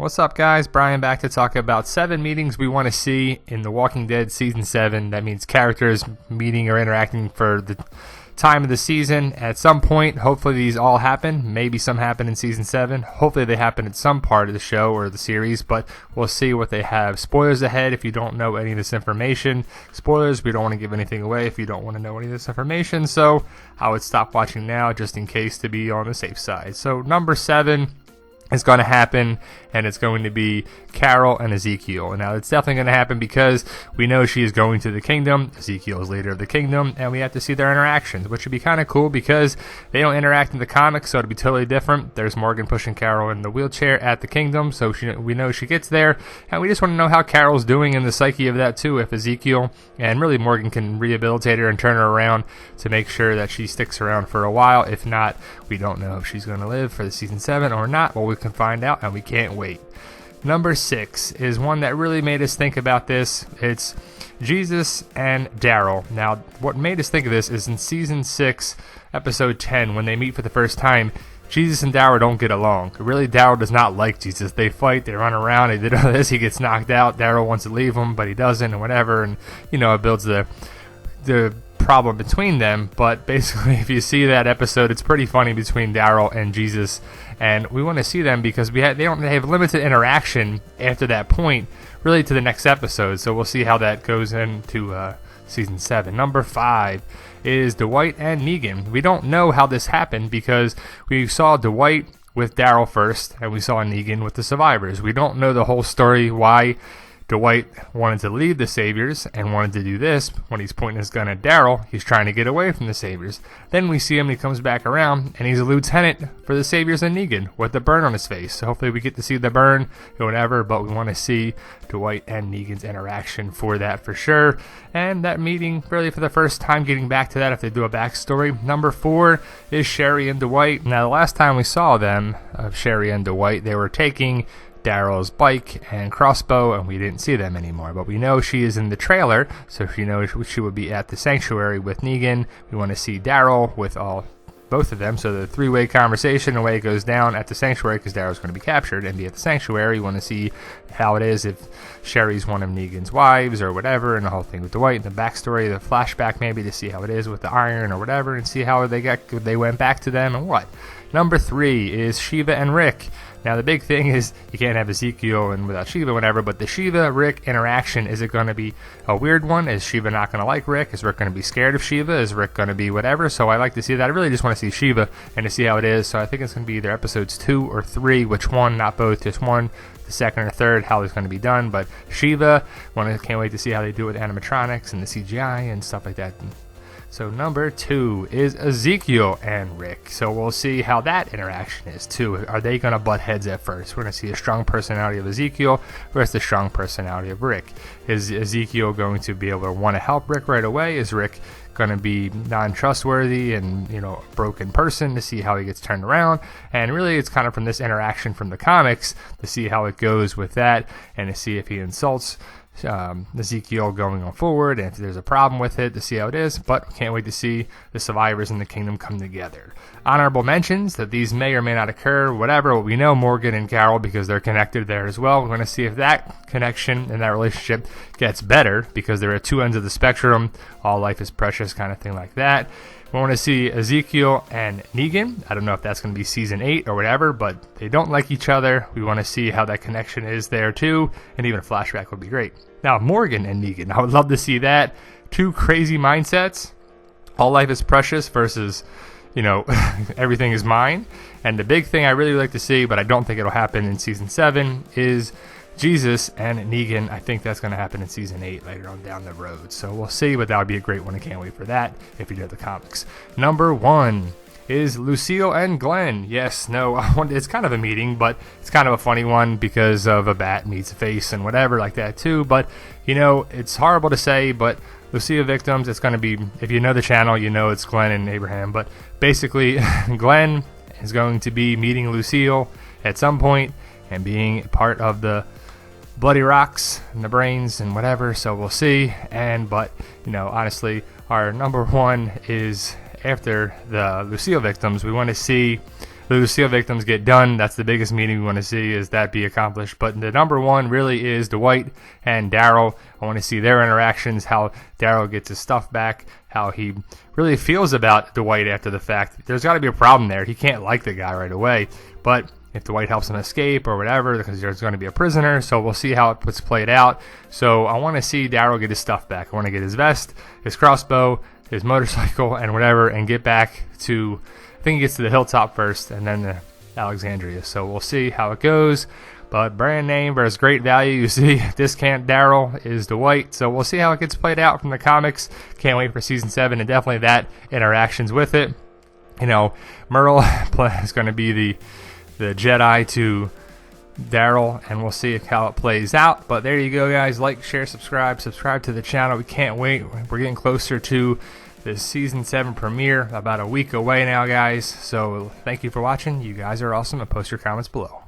What's up, guys? Brian back to talk about 7 meetings we want to see in The Walking Dead Season 7. That means characters meeting or interacting for the time of the season. At some point, hopefully these all happen. Maybe some happen in Season 7. Hopefully they happen in some part of the show or the series, but we'll see what they have. Spoilers ahead if you don't know any of this information. Spoilers, we don't want to give anything away if you don't want to know any of this information, so I would stop watching now just in case to be on the safe side. So number 7 is going to happen, and it's going to be Carol and Ezekiel. Now, it's definitely going to happen because we know she is going to the kingdom. Ezekiel is leader of the kingdom, and we have to see their interactions, which would be kind of cool because they don't interact in the comics, so it'd be totally different. There's Morgan pushing Carol in the wheelchair at the kingdom, so we know she gets there, and we just want to know how Carol's doing in the psyche of that too, if Ezekiel and really Morgan can rehabilitate her and turn her around to make sure that she sticks around for a while. If not, we don't know if she's going to live for the Season 7 or not. Well, we can find out, and we can't wait. Number 6 is one that really made us think about this. It's Jesus and Daryl. Now, what made us think of this is in Season 6, Episode 10, when they meet for the first time, Jesus and Daryl don't get along. Really, Daryl does not like Jesus. They fight, they run around, they did all this, he gets knocked out. Daryl wants to leave him, but he doesn't, and whatever, and, it builds the problem between them. But basically, if you see that episode, it's pretty funny between Daryl and Jesus, and we want to see them because they have limited interaction after that point, really to the next episode. So we'll see how that goes into Season 7. Number 5 is Dwight and Negan. We don't know how this happened because we saw Dwight with Daryl first, and we saw Negan with the survivors. We don't know the whole story, why Dwight wanted to leave the Saviors and wanted to do this. When he's pointing his gun at Daryl, he's trying to get away from the Saviors. Then we see him, he comes back around, and he's a lieutenant for the Saviors and Negan with the burn on his face. So hopefully we get to see the burn or whatever, but we want to see Dwight and Negan's interaction for that for sure. And that meeting, really for the first time, getting back to that if they do a backstory. Number 4 is Sherry and Dwight. Now, the last time we saw them, of Sherry and Dwight, they were taking Daryl's bike and crossbow, and we didn't see them anymore. But we know she is in the trailer, so she knows she would be at the sanctuary with Negan. We want to see Daryl with both of them, so the 3-way conversation, the way it goes down at the sanctuary, because Daryl's going to be captured and be at the sanctuary. You want to see how it is if Sherry's one of Negan's wives or whatever, and the whole thing with Dwight, and the backstory, the flashback maybe, to see how it is with the iron or whatever, and see how they went back to them and what. Number 3 is Shiva and Rick. Now, the big thing is you can't have Ezekiel and without Shiva, whatever, but the Shiva-Rick interaction, is it going to be a weird one? Is Shiva not going to like Rick? Is Rick going to be scared of Shiva? Is Rick going to be whatever? So I like to see that. I really just want to see Shiva and to see how it is. So I think it's going to be either episodes 2 or 3, which one, not both, just one, the second or third, how it's going to be done. But Shiva, can't wait to see how they do it with animatronics and the CGI and stuff like that. So number 2 is Ezekiel and Rick. So we'll see how that interaction is too. Are they going to butt heads at first? We're going to see a strong personality of Ezekiel versus the strong personality of Rick. Is Ezekiel going to be able to want to help Rick right away? Is Rick going to be non-trustworthy and a broken person, to see how he gets turned around? And really, it's kind of from this interaction from the comics to see how it goes with that, and to see if he insults Ezekiel going on forward, and if there's a problem with it, to see how it is. But can't wait to see the survivors in the kingdom come together. Honorable mentions that these may or may not occur, whatever. We know Morgan and Carol because they're connected there as well. We're going to see if that connection and that relationship gets better, because they're at two ends of the spectrum. All life is precious kind of thing like that. We want to see Ezekiel and Negan. I don't know if that's going to be Season 8 or whatever, but they don't like each other. We want to see how that connection is there too, and even a flashback would be great. Now, Morgan and Negan, I would love to see that. 2 crazy mindsets. All life is precious versus, everything is mine. And the big thing I really like to see, but I don't think it'll happen in Season 7, is Jesus and Negan. I think that's going to happen in Season 8 later on down the road. So we'll see, but that would be a great one. I can't wait for that if you do the comics. Number 1 is Lucille and Glenn. Yes, no, it's kind of a meeting, but it's kind of a funny one because of a bat meets a face and whatever like that too. But, it's horrible to say, but Lucille victims, it's going to be, if you know the channel, it's Glenn and Abraham. But basically, Glenn is going to be meeting Lucille at some point and being part of the bloody rocks and the brains and whatever. So we'll see. But honestly, our number 1 is, after the Lucille victims, we want to see Lucille victims get done. That's the biggest meeting we want to see, is that be accomplished. But the number one really is Dwight and Daryl. I want to see their interactions, how Daryl gets his stuff back, how he really feels about Dwight after the fact. There's got to be a problem there. He can't like the guy right away, but if Dwight helps him escape or whatever, because there's going to be a prisoner, so we'll see how it's played out. So I want to see Daryl get his stuff back. I want to get his vest, his crossbow, his motorcycle, and whatever, and get back to, I think he gets to the hilltop first, and then the Alexandria. So we'll see how it goes. But brand name versus great value. You see, discount Daryl is Dwight. So we'll see how it gets played out from the comics. Can't wait for season 7, and definitely that interactions with it. You know, Merle is going to be the Jedi to Daryl, and we'll see how it plays out. But there you go, guys. Like, share, subscribe to the channel. We can't wait. We're getting closer to the season 7 premiere, about a week away now, guys. So thank you for watching. You guys are awesome, and post your comments below.